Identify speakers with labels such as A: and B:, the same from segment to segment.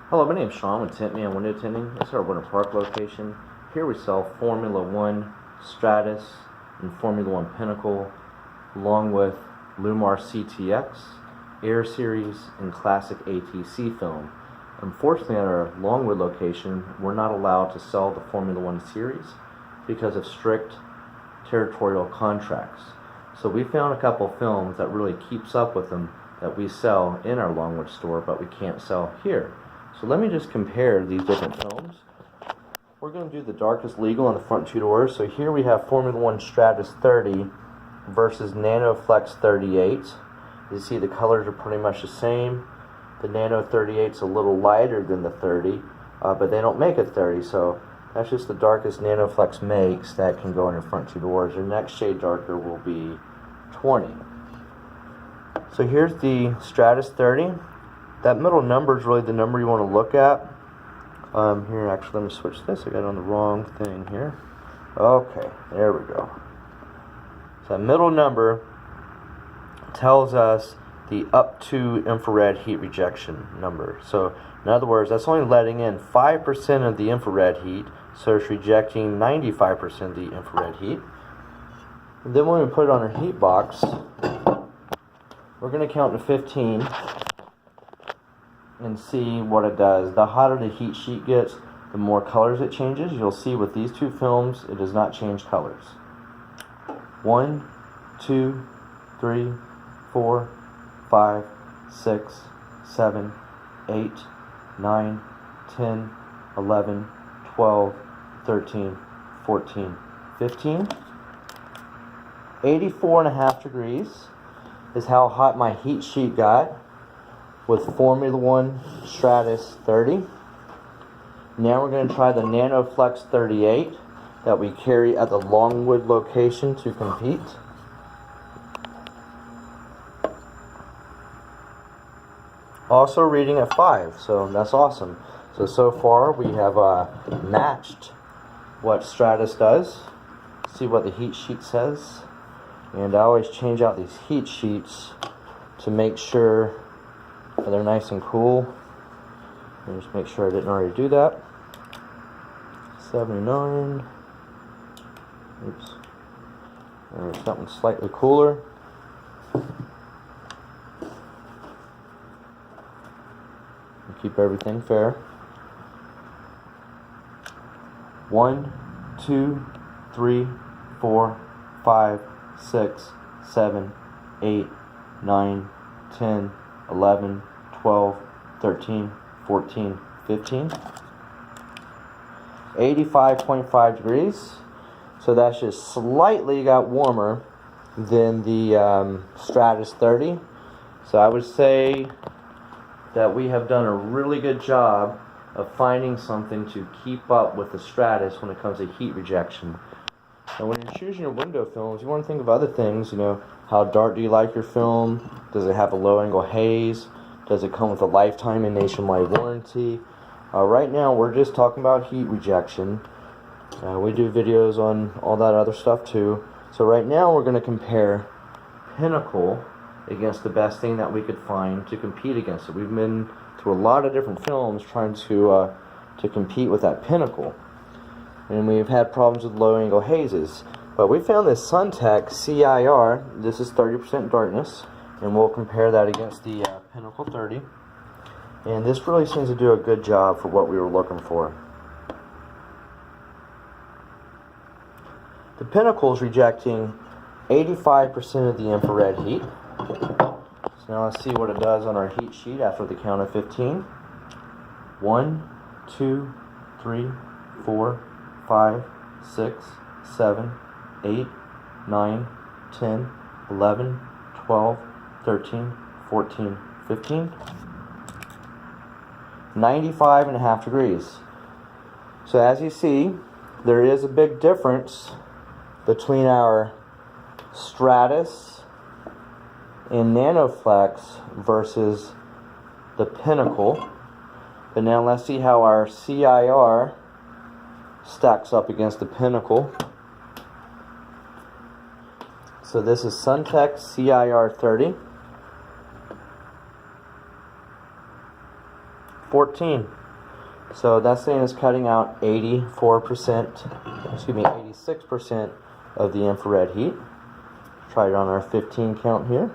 A: Hello, my name is Sean with Tint Window Tinting. This is our Winter Park location. Here we sell FormulaOne Stratos and FormulaOne Pinnacle, along with Llumar CTX, Air Series, and Classic ATC film. Unfortunately, at our Longwood location, we're not allowed to sell the FormulaOne series because of strict territorial contracts. So we found a couple films that really keeps up with them that we sell in our Longwood store, but we can't sell here. So let me just compare these different films. We're going to do the darkest legal on the front two doors. So here we have FormulaOne Stratos 30 versus Nanoflex 38. You see the colors are pretty much the same. The Nano 38 is a little lighter than the 30, but they don't make a 30, so that's just the darkest Nanoflex makes that can go on your front two doors. Your next shade darker will be 20. So here's the Stratos 30. That middle number is really the number you want to look at. Here, actually, let me switch this. I got on the wrong thing here. Okay, there we go. So that middle number tells us the up to infrared heat rejection number. So, in other words, that's only letting in 5% of the infrared heat, so it's rejecting 95% of the infrared heat. And then when we put it on our heat box, we're going to count to 15 and see what it does. The hotter the heat sheet gets, the more colors it changes. You'll see with these two films, it does not change colors. 1, 2, 3, 4, 5, 6, 7, 8, 9, 10, 11, 12, 13, 14, 15. 84.5 degrees is how hot my heat sheet got with FormulaOne Stratos 30. Now we're going to try the Nanoflex 38 that we carry at the Longwood location to compete. Also reading at 5, so that's awesome. So far we have matched what Stratos does. See what the heat sheet says. And I always change out these heat sheets to make sure they're nice and cool. And just make sure I didn't already do that. 79. Oops. There's something slightly cooler. Keep everything fair. 1, 2, 3, 4, 5, 6, 7, 8, 9, 10, 11, 12, 13, 14, 15. 85.5 degrees. So that's just slightly got warmer than the Stratos 30. So I would say that we have done a really good job of finding something to keep up with the Stratos when it comes to heat rejection. And when you're choosing your window films, you want to think of other things, how dark do you like your film? Does it have a low angle haze? Does it come with a lifetime and nationwide warranty? Right now we're just talking about heat rejection. We do videos on all that other stuff too. So right now we're going to compare Pinnacle against the best thing that we could find to compete against it. We've been through a lot of different films trying to compete with that Pinnacle. And we've had problems with low angle hazes. But we found this Suntek CIR. This is 30% darkness, and we'll compare that against the Pinnacle 30. And this really seems to do a good job for what we were looking for. The Pinnacle is rejecting 85% of the infrared heat. So now let's see what it does on our heat sheet after the count of 15. 1, 2, 3, 4, 5, 6, 7, 8, 9, 10, 11, 12, 13, 14, 15. 95.5 degrees. So as you see, there is a big difference between our Stratos and Nanoflex versus the Pinnacle. But now let's see how our CIR stacks up against the Pinnacle. So this is Suntek CIR 30. 14. So that thing is cutting out 86% of the infrared heat. Try it on our 15 count here.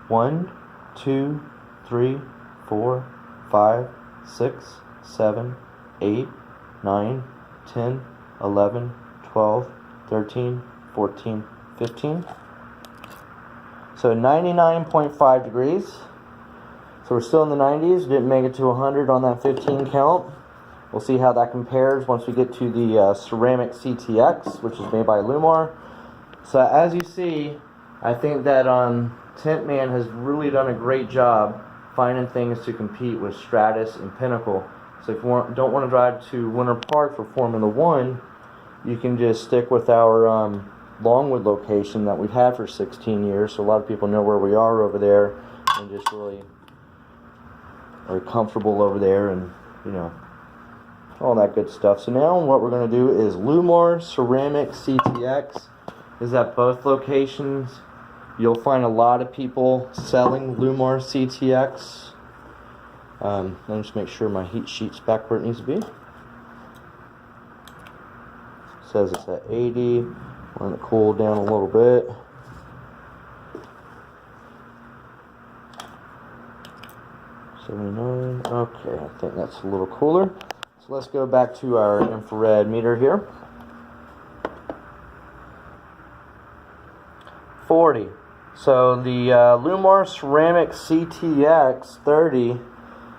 A: 1, 2, 3, 4, 5, 6, 7, 8, 9, 10, 11, 12, 13, 14, 15. So 99.5 degrees. So we're still in the 90s. Didn't make it to 100 on that 15 count. We'll see how that compares once we get to the ceramic CTX, which is made by Llumar. So as you see, I think that Tint Man has really done a great job finding things to compete with Stratos and Pinnacle. So if you don't want to drive to Winter Park for Formula One, you can just stick with our Longwood location that we've had for 16 years. So a lot of people know where we are over there, and just really are comfortable over there, and you know, all that good stuff. So now what we're going to do is Llumar Ceramic CTX is at both locations. You'll find a lot of people selling Llumar CTX. Let me just make sure my heat sheet's back where it needs to be. Says it's at 80. Let it cool down a little bit. $79. Okay, I think that's a little cooler. So let's go back to our infrared meter here. 40. So the Llumar Ceramic CTX 30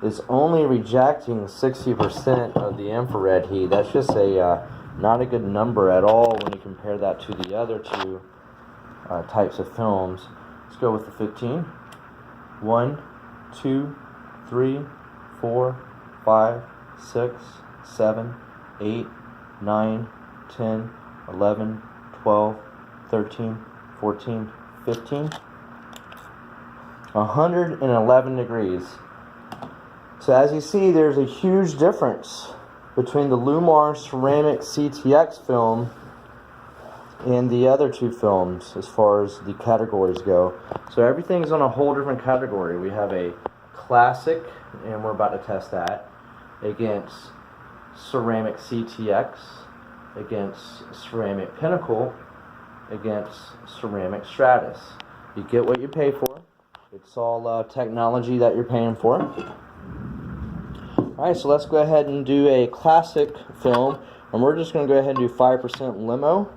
A: is only rejecting 60% of the infrared heat. That's just not a good number at all when you compare that to the other two types of films. Let's go with the 15. 1, 2, 3, 4, 5, 6, 7, 8, 9, 10, 11, 12, 13, 14, 15. 111 degrees. So as you see, there's a huge difference between the Llumar Ceramic CTX film and the other two films as far as the categories go. So everything's on a whole different category. We have a classic, and we're about to test that, against ceramic CTX, against ceramic Pinnacle, against ceramic Stratos. You get what you pay for. It's all technology that you're paying for. Alright, so let's go ahead and do a classic film, and we're just going to go ahead and do 5% limo.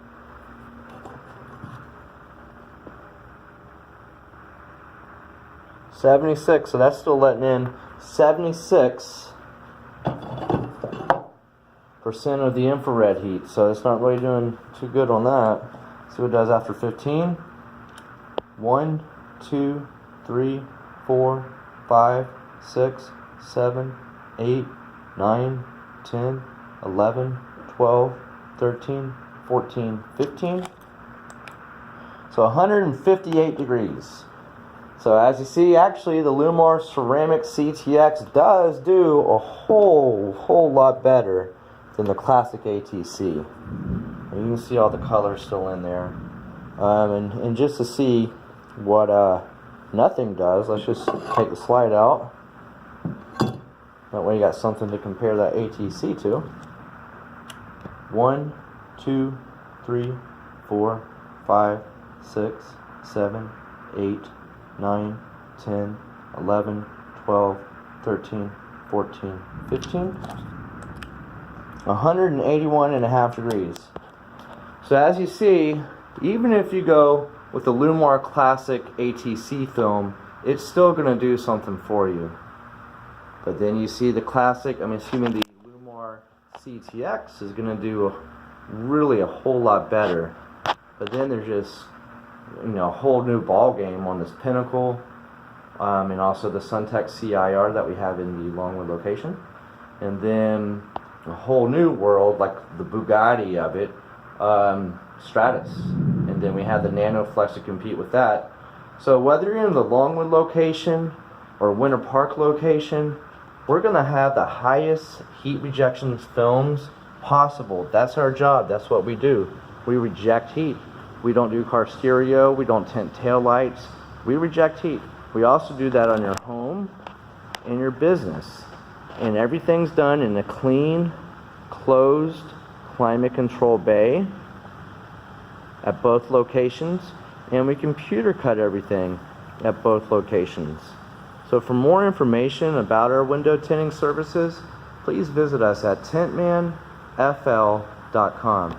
A: $76, so that's still letting in 76% of the infrared heat, so it's not really doing too good on that. See what it does after 15. 1, 2, 3, 4, 5, 6, 7, 8, 9, 10, 11, 12, 13, 14, 15. So 158 degrees. So as you see, actually the Llumar Ceramic CTX does do a whole lot better than the classic ATC. And you can see all the colors still in there. And just to see what nothing does, let's just take the slide out. That way you got something to compare that ATC to. 1, 2, 3, 4, 5, 6, 7, 8, 9, 10, 11, 12, 13, 14, 15. 181.5 degrees. So as you see, even if you go with the Llumar Classic ATC film, it's still going to do something for you. But then you see the classic, the Llumar CTX is going to do really a whole lot better. But then there's just, a whole new ball game on this Pinnacle, and also the Suntek CIR that we have in the Longwood location. And then a whole new world, like the Bugatti of it, Stratos. And then we have the Nanoflex to compete with that. So whether you're in the Longwood location or Winter Park location, we're going to have the highest heat rejection films possible. That's our job. That's what we do. We reject heat. We don't do car stereo. We don't tint tail lights. We reject heat. We also do that on your home and your business. And everything's done in a clean, closed, climate control bay at both locations. And we computer cut everything at both locations. So for more information about our window tinting services, please visit us at tintmanfl.com.